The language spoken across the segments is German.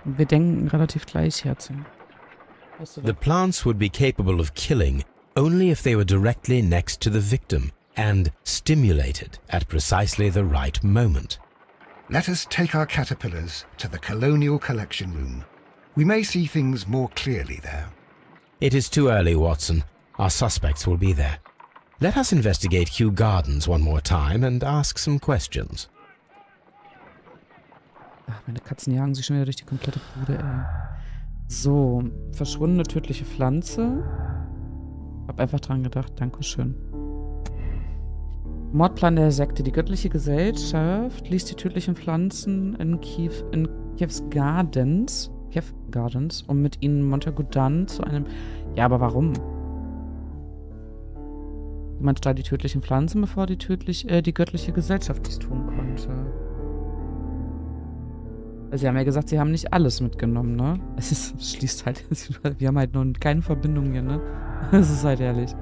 Wir denken relativ gleichherzig. Weißt du The was? plants would be capable of killing only if they were directly next to the victim and stimulated at precisely the right moment. Let us take our caterpillars to the Colonial Collection Room. We may see things more clearly there. It is too early, Watson. Our suspects will be there. Let us investigate Kew Gardens one more time and ask some questions. Ach, meine Katzen jagen sich schon wieder durch die komplette Bude, ey. So, verschwundene tödliche Pflanze. Hab einfach dran gedacht, Dankeschön. Mordplan der Sekte. Die göttliche Gesellschaft ließ die tödlichen Pflanzen in Kiews Gardens, um mit ihnen Montagu Dunn zu einem... Ja, aber warum? Jemand stahl die tödlichen Pflanzen, bevor die göttliche Gesellschaft dies tun konnte. Sie haben ja gesagt, sie haben nicht alles mitgenommen, ne? Es schließt halt... Wir haben halt noch keine Verbindung hier, ne? Das ist halt ehrlich.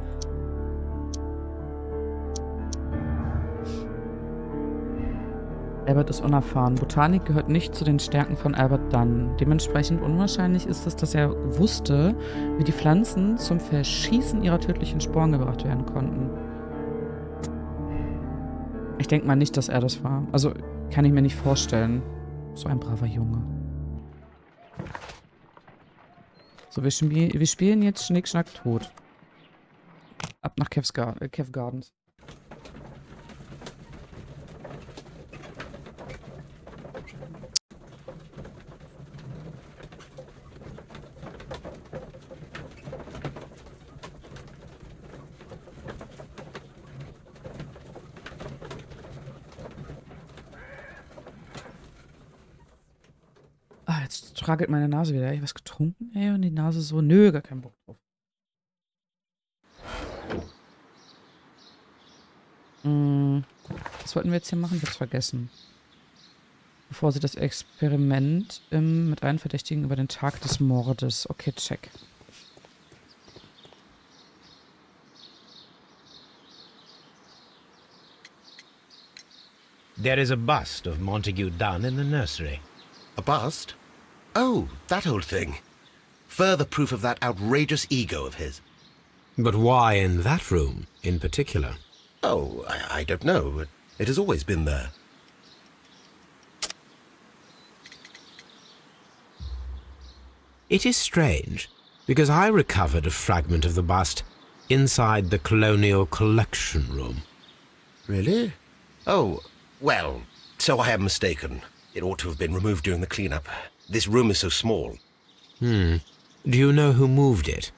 Albert ist unerfahren. Botanik gehört nicht zu den Stärken von Albert Dunn. Dementsprechend unwahrscheinlich ist es, dass er wusste, wie die Pflanzen zum Verschießen ihrer tödlichen Sporen gebracht werden konnten. Ich denke mal nicht, dass er das war. Also, kann ich mir nicht vorstellen. So ein braver Junge. So, wir spielen jetzt Schnick, Schnack, Tot. Ab nach Kew Gardens. Ah, jetzt tragelt meine Nase wieder. Hab ich was getrunken, ey? Und die Nase so... Nö, gar keinen Bock drauf. Was wollten wir jetzt hier machen? Ich hab's vergessen. Bevor sie das Experiment mit allen Verdächtigen über den Tag des Mordes. Okay, check. There is a bust of Montagu Dunn in the nursery. A bust? Oh, that old thing. Further proof of that outrageous ego of his. But why in that room in particular? Oh, I don't know. It has always been there. It is strange, because I recovered a fragment of the bust inside the Colonial Collection Room. Really? Oh, well, so I am mistaken. It ought to have been removed during the cleanup. This room is so small. Do you know who moved it?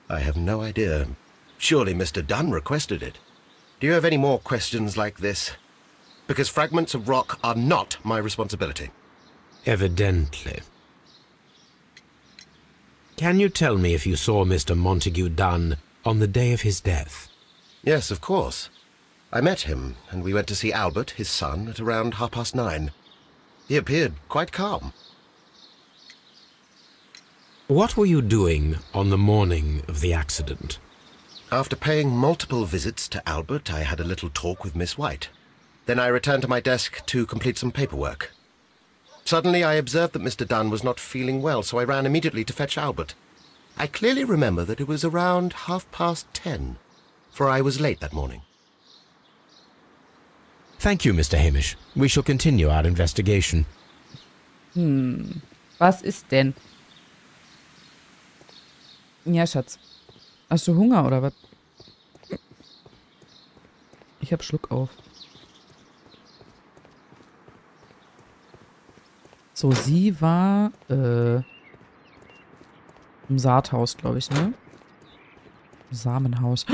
I have no idea. Surely Mr. Dunn requested it. Do you have any more questions like this? Because fragments of rock are not my responsibility. Evidently. Can you tell me if you saw Mr. Montagu Dunn on the day of his death? Yes, of course. I met him, and we went to see Albert, his son, at around 9:30. He appeared quite calm. What were you doing on the morning of the accident? After paying multiple visits to Albert, I had a little talk with Miss White. Then I returned to my desk to complete some paperwork. Suddenly I observed that Mr. Dunn was not feeling well, so I ran immediately to fetch Albert. I clearly remember that it was around 10:30, for I was late that morning. Thank you, Mr. Hamish. We shall continue our investigation. Was ist denn? Ja, Schatz. Hast du Hunger oder was? Ich hab Schluck auf. So, sie war im Saathaus, glaube ich, ne? Samenhaus.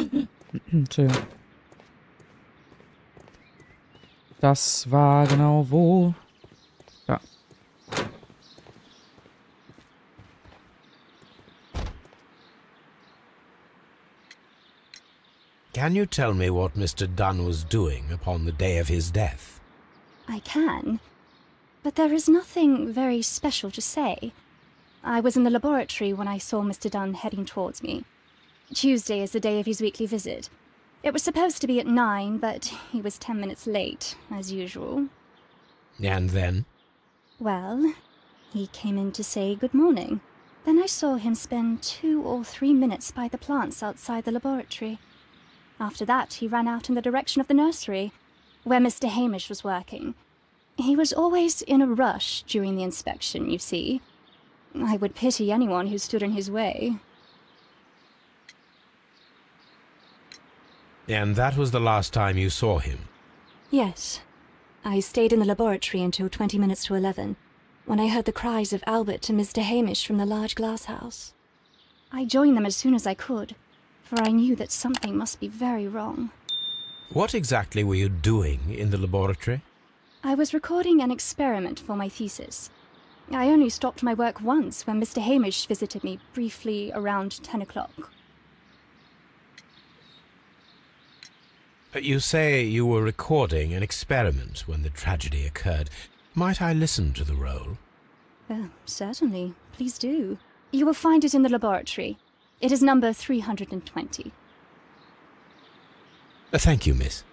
Entschuldigung. Das war genau wo? Ja. Can you tell me what Mr. Dunn was doing upon the day of his death? I can, but there is nothing very special to say. I was in the laboratory when I saw Mr. Dunn heading towards me. Tuesday is the day of his weekly visit. It was supposed to be at 9, but he was 10 minutes late, as usual. And then? Well, He came in to say good morning. Then I saw him spend 2 or 3 minutes by the plants outside the laboratory. After that, he ran out in the direction of the nursery, where Mr. Hamish was working. He was always in a rush during the inspection, you see. I would pity anyone who stood in his way. And that was the last time you saw him? Yes. I stayed in the laboratory until 20 minutes to 11, when I heard the cries of Albert and Mr. Hamish from the large glass house. I joined them as soon as I could, for I knew that something must be very wrong. What exactly were you doing in the laboratory? I was recording an experiment for my thesis. I only stopped my work once when Mr. Hamish visited me briefly around 10 o'clock. You say you were recording an experiment when the tragedy occurred. Might I listen to the roll? Certainly. Please do. You will find it in the laboratory. It is number 320. Thank you, miss.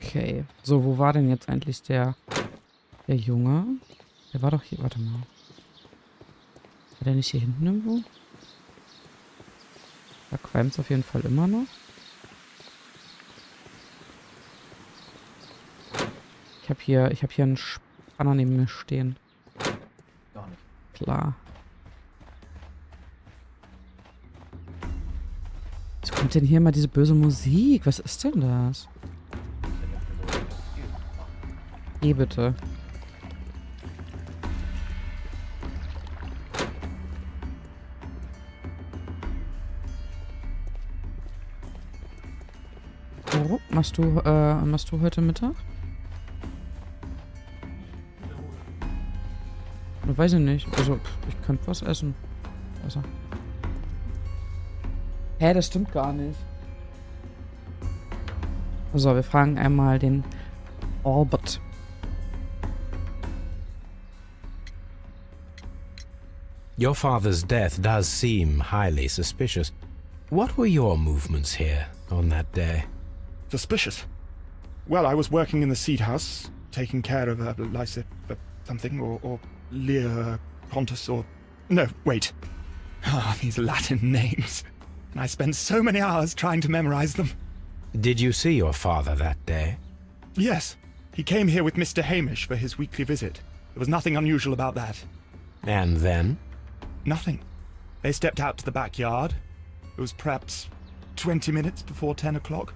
Okay. So, wo war denn jetzt eigentlich der Junge? Der war doch hier, warte mal. War der nicht hier hinten irgendwo? Da qualmt es auf jeden Fall immer noch. Ich hab hier einen Spanner neben mir stehen. Gar nicht. Klar. Was kommt denn hier immer diese böse Musik? Was ist denn das? Geh bitte. Oh, machst du heute Mittag? Weiß ich nicht. Also, ich könnte was essen. Also. Hä, das stimmt gar nicht. So, wir fragen einmal den Albert. Your father's death does seem highly suspicious. What were your movements here on that day? Suspicious? Well, I was working in the seed house, taking care of something, or Lear Pontus, or... No, wait. Ah, these Latin names. And I spent so many hours trying to memorize them. Did you see your father that day? Yes. He came here with Mr. Hamish for his weekly visit. There was nothing unusual about that. And then? Nothing. They stepped out to the backyard. It was perhaps 20 minutes before 10 o'clock.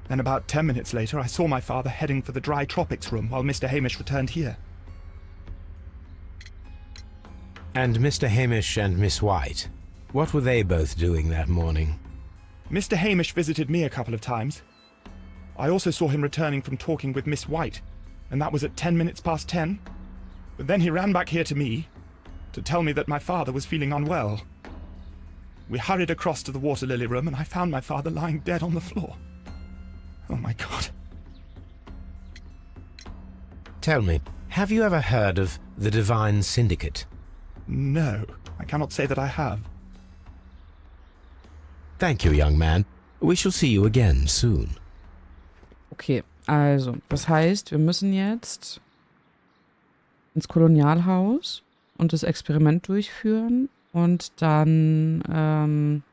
Then about 10 minutes later, I saw my father heading for the dry tropics room while Mr. Hamish returned here. And Mr. Hamish and Miss White, what were they both doing that morning? Mr. Hamish visited me a couple of times. I also saw him returning from talking with Miss White, and that was at 10 minutes past 10. But then he ran back here to me to tell me that my father was feeling unwell. We hurried across to the water lily room, and I found my father lying dead on the floor. Oh my God. Tell me, have you ever heard of the Divine Syndicate? No, I cannot say that I have. Thank you, young man. We shall see you again soon. Okay, also, das heißt, wir müssen jetzt ins Kolonialhaus und das Experiment durchführen und dann,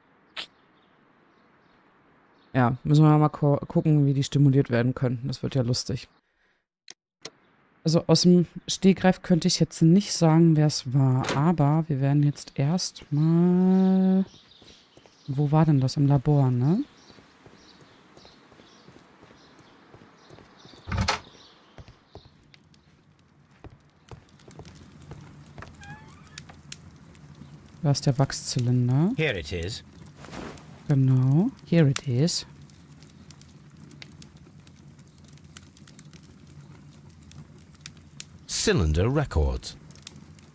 ja, müssen wir mal gucken, wie die stimuliert werden könnten. Das wird ja lustig. Also aus dem Stegreif könnte ich jetzt nicht sagen, wer es war, aber wir werden jetzt erstmal... Wo war denn das? Im Labor, ne? Da ist der Wachszylinder. Here it is. Genau. Here it is. Cylinder Records.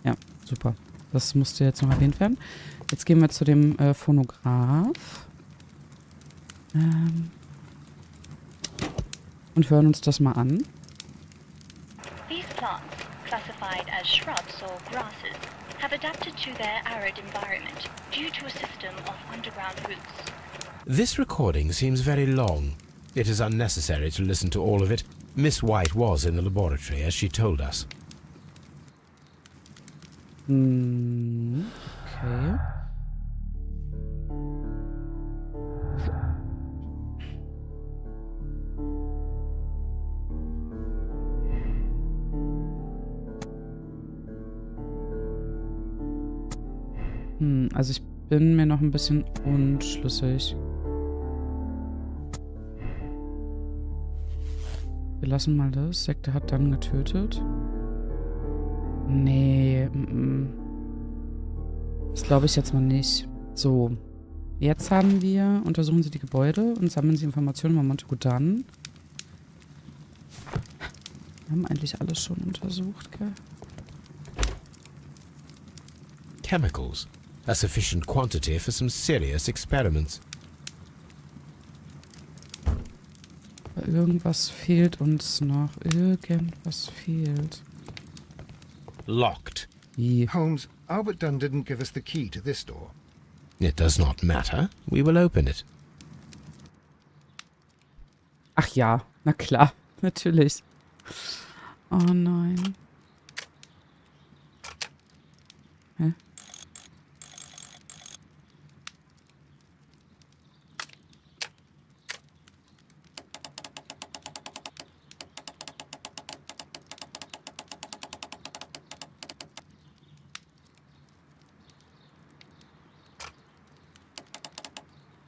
Ja, super. Das musste jetzt noch erwähnt werden. Jetzt gehen wir zu dem Phonograph. Und hören uns das mal an. These plants, classified as shrubs or grasses, have adapted to their arid environment due to a system of underground roots. This recording seems very long. It is unnecessary to listen to all of it. Miss White was in the laboratory, as she told us. Okay. Also ich bin mir noch ein bisschen unschlüssig. Wir lassen mal das. Sekte hat dann getötet. Nee. Das glaube ich jetzt mal nicht. So. Jetzt haben wir, untersuchen Sie die Gebäude und sammeln Sie Informationen über Montegudan. Wir haben eigentlich alles schon untersucht, gell? Chemicals. A sufficient quantity for some serious experiments. Aber irgendwas fehlt uns noch. Irgendwas fehlt. Locked. Wie? Holmes, Albert Dunn didn't give us the key to this door. It does not matter. We will open it. Ach ja, na klar, natürlich. Oh nein. Hä?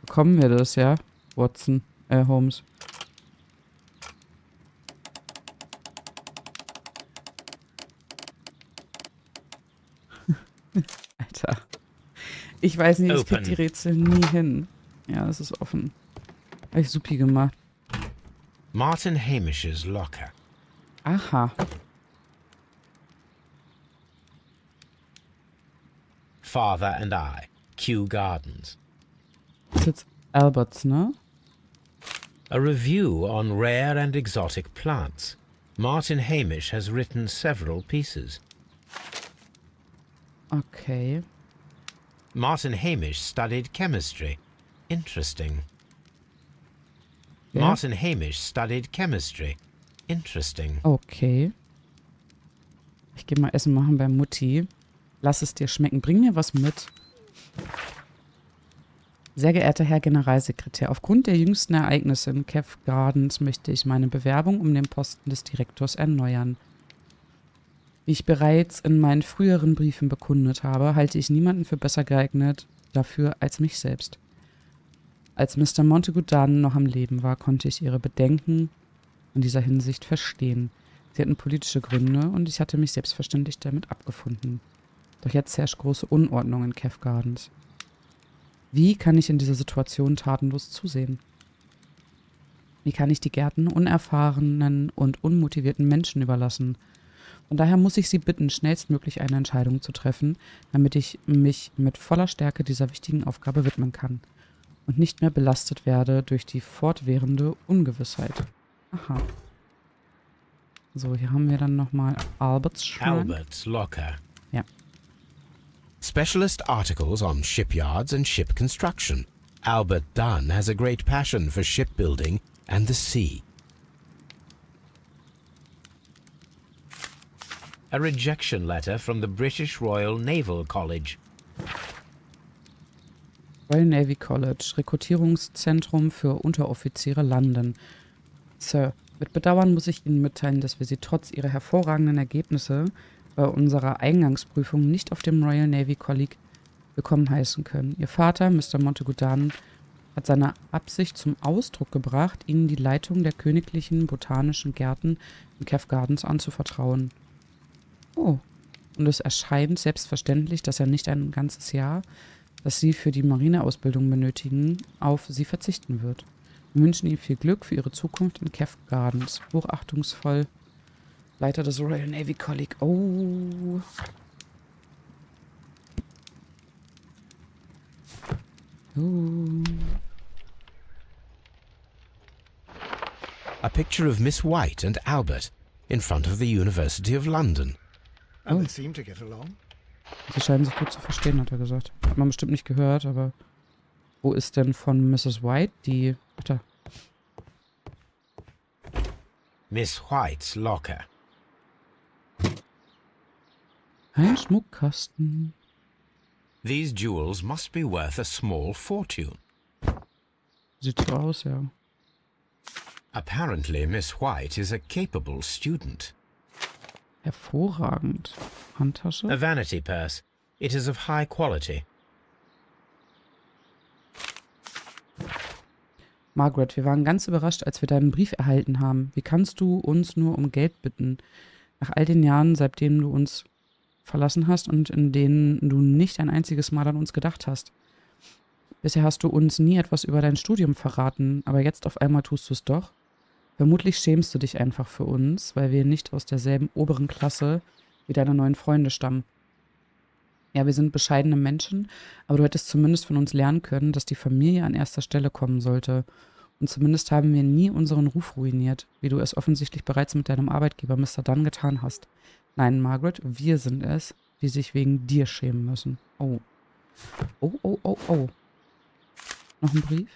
Bekommen wir das, ja? Watson, Holmes. Alter. Ich weiß nicht, ich krieg die Rätsel nie hin. Ja, es ist offen. Habe ich supi gemacht. Martin Hamish's locker. Aha. Father and I. Kew Gardens. Das ist jetzt Alberts, ne? A review on rare and exotic plants. Martin Hamish has written several pieces. Okay. Martin Hamish studied chemistry. Interesting. Ja. Martin Hamish studied chemistry. Interesting. Okay. Ich gehe mal Essen machen bei Mutti. Lass es dir schmecken. Bring mir was mit. Sehr geehrter Herr Generalsekretär, aufgrund der jüngsten Ereignisse in Kew Gardens möchte ich meine Bewerbung um den Posten des Direktors erneuern. Wie ich bereits in meinen früheren Briefen bekundet habe, halte ich niemanden für besser geeignet dafür als mich selbst. Als Mr. Montegudan noch am Leben war, konnte ich Ihre Bedenken in dieser Hinsicht verstehen. Sie hatten politische Gründe und ich hatte mich selbstverständlich damit abgefunden. Doch jetzt herrscht große Unordnung in Kew Gardens. Wie kann ich in dieser Situation tatenlos zusehen? Wie kann ich die Gärten unerfahrenen und unmotivierten Menschen überlassen? Und daher muss ich Sie bitten, schnellstmöglich eine Entscheidung zu treffen, damit ich mich mit voller Stärke dieser wichtigen Aufgabe widmen kann und nicht mehr belastet werde durch die fortwährende Ungewissheit. Aha. So, hier haben wir dann nochmal Alberts Schrank. Albert's locker. Ja. Specialist articles on shipyards and ship construction. Albert Dunn has a great passion for shipbuilding and the sea. A rejection letter from the British Royal Naval College. Royal Navy College, Rekrutierungszentrum für Unteroffiziere London. Sir, mit Bedauern muss ich Ihnen mitteilen, dass wir Sie trotz Ihrer hervorragenden Ergebnisse bei unserer Eingangsprüfung nicht auf dem Royal Navy College willkommen heißen können. Ihr Vater, Mr. Montegudan, hat seine Absicht zum Ausdruck gebracht, Ihnen die Leitung der königlichen botanischen Gärten in Kew Gardens anzuvertrauen. Oh, und es erscheint selbstverständlich, dass er nicht ein ganzes Jahr, das Sie für die Marineausbildung benötigen, auf Sie verzichten wird. Wir wünschen Ihnen viel Glück für Ihre Zukunft in Kew Gardens. Hochachtungsvoll, Leiter des Royal Navy College. Oh. A picture of Miss White and Albert in front of the University of London. And they seem to get along. Sie scheinen sich gut zu verstehen, hat er gesagt. Hat man bestimmt nicht gehört, aber wo ist denn von Mrs. White die... Bitte. Miss White's locker. Ein Schmuckkasten. These jewels must be worth a small fortune. Sieht so aus, ja. Apparently, Miss White is a capable student. Hervorragend. Handtasche? A vanity purse. It is of high quality. Margaret, wir waren ganz überrascht, als wir deinen Brief erhalten haben. Wie kannst du uns nur um Geld bitten? Nach all den Jahren, seitdem du uns verlassen hast und in denen du nicht ein einziges Mal an uns gedacht hast. Bisher hast du uns nie etwas über dein Studium verraten, aber jetzt auf einmal tust du es doch. Vermutlich schämst du dich einfach für uns, weil wir nicht aus derselben oberen Klasse wie deine neuen Freunde stammen. Ja, wir sind bescheidene Menschen, aber du hättest zumindest von uns lernen können, dass die Familie an erster Stelle kommen sollte. Und zumindest haben wir nie unseren Ruf ruiniert, wie du es offensichtlich bereits mit deinem Arbeitgeber Mr. Dunn getan hast. Nein, Margaret, wir sind es, die sich wegen dir schämen müssen. Oh. Oh, oh, oh, oh. Noch ein Brief?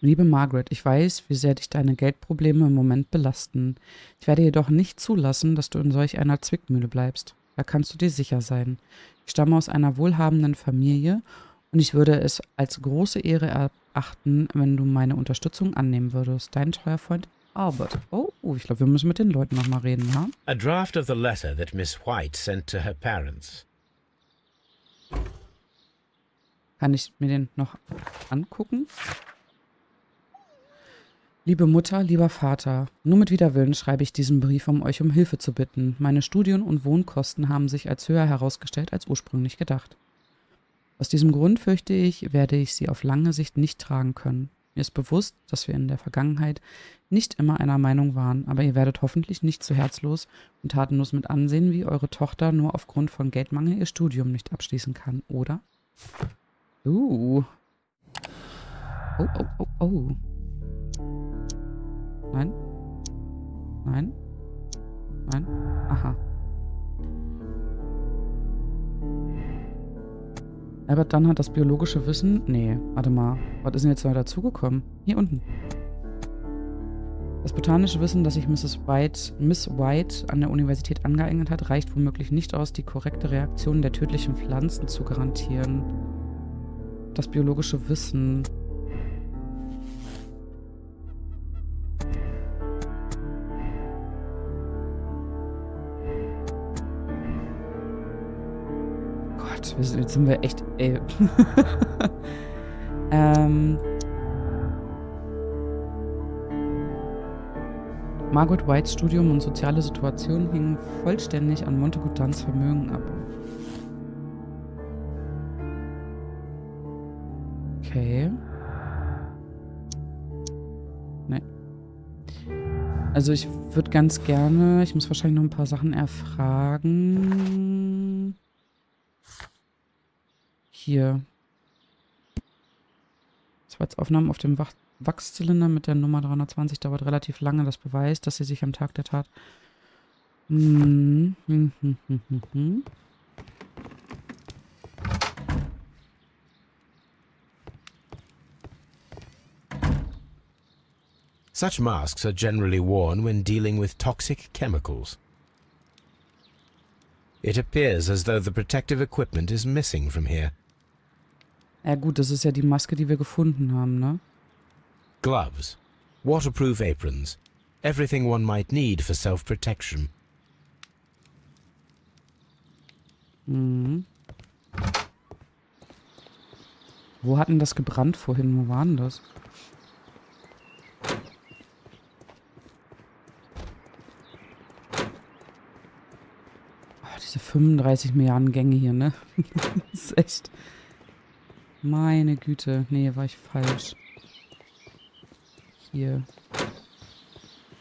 Liebe Margaret, ich weiß, wie sehr dich deine Geldprobleme im Moment belasten. Ich werde jedoch nicht zulassen, dass du in solch einer Zwickmühle bleibst. Da kannst du dir sicher sein. Ich stamme aus einer wohlhabenden Familie und ich würde es als große Ehre erachten, wenn du meine Unterstützung annehmen würdest. Dein treuer Freund Albert. Oh, ich glaube, wir müssen mit den Leuten nochmal reden, ja? A draft of the letter that Miss White sent to her parents. Kann ich mir den noch angucken? Liebe Mutter, lieber Vater, nur mit Widerwillen schreibe ich diesen Brief, um euch um Hilfe zu bitten. Meine Studien- und Wohnkosten haben sich als höher herausgestellt als ursprünglich gedacht. Aus diesem Grund fürchte ich, werde ich sie auf lange Sicht nicht tragen können. Mir ist bewusst, dass wir in der Vergangenheit nicht immer einer Meinung waren, aber ihr werdet hoffentlich nicht zu herzlos und tatenlos mit ansehen, wie eure Tochter nur aufgrund von Geldmangel ihr Studium nicht abschließen kann, oder? Oh, oh, oh, oh. Nein. Nein. Nein. Aha. Albert Dunn hat das biologische Wissen. Nee, warte mal. Was ist denn jetzt neu dazugekommen? Hier unten. Das botanische Wissen, das sich Miss White an der Universität angeeignet hat, reicht womöglich nicht aus, die korrekte Reaktion der tödlichen Pflanzen zu garantieren. Das biologische Wissen. Jetzt sind wir echt, ey. Margaret Whites Studium und soziale Situation hingen vollständig an Montagu Dunns Vermögen ab. Okay. Nee. Also ich würde ganz gerne, ich muss wahrscheinlich noch ein paar Sachen erfragen. Hier. Aufnahmen auf dem Wachszylinder mit der Nummer 320 dauert relativ lange. Das beweist, dass sie sich am Tag der Tat... Such masks are generally worn when dealing with toxic chemicals. It appears as though the protective equipment is missing from here. Ja gut, das ist ja die Maske, die wir gefunden haben, ne? Gloves, waterproof aprons, everything one might need for self-protection. Mhm. Wo hat denn das gebrannt vorhin? Wo war denn das? Oh, diese 35 Milliarden Gänge hier, ne? Das ist echt... Meine Güte. Nee, war ich falsch. Hier. Kann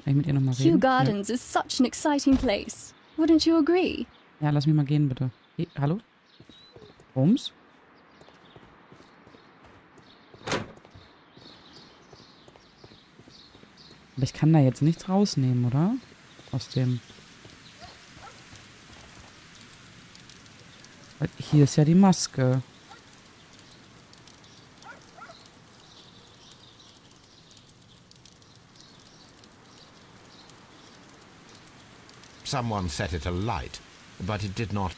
ich mit ihr nochmal reden? Kew Gardens is such an exciting place. Wouldn't you agree? Ja, lass mich mal gehen, bitte. Hey, hallo? Holmes? Aber ich kann da jetzt nichts rausnehmen, oder? Aus dem... Weil hier ist ja die Maske. Someone set it alight, but it did not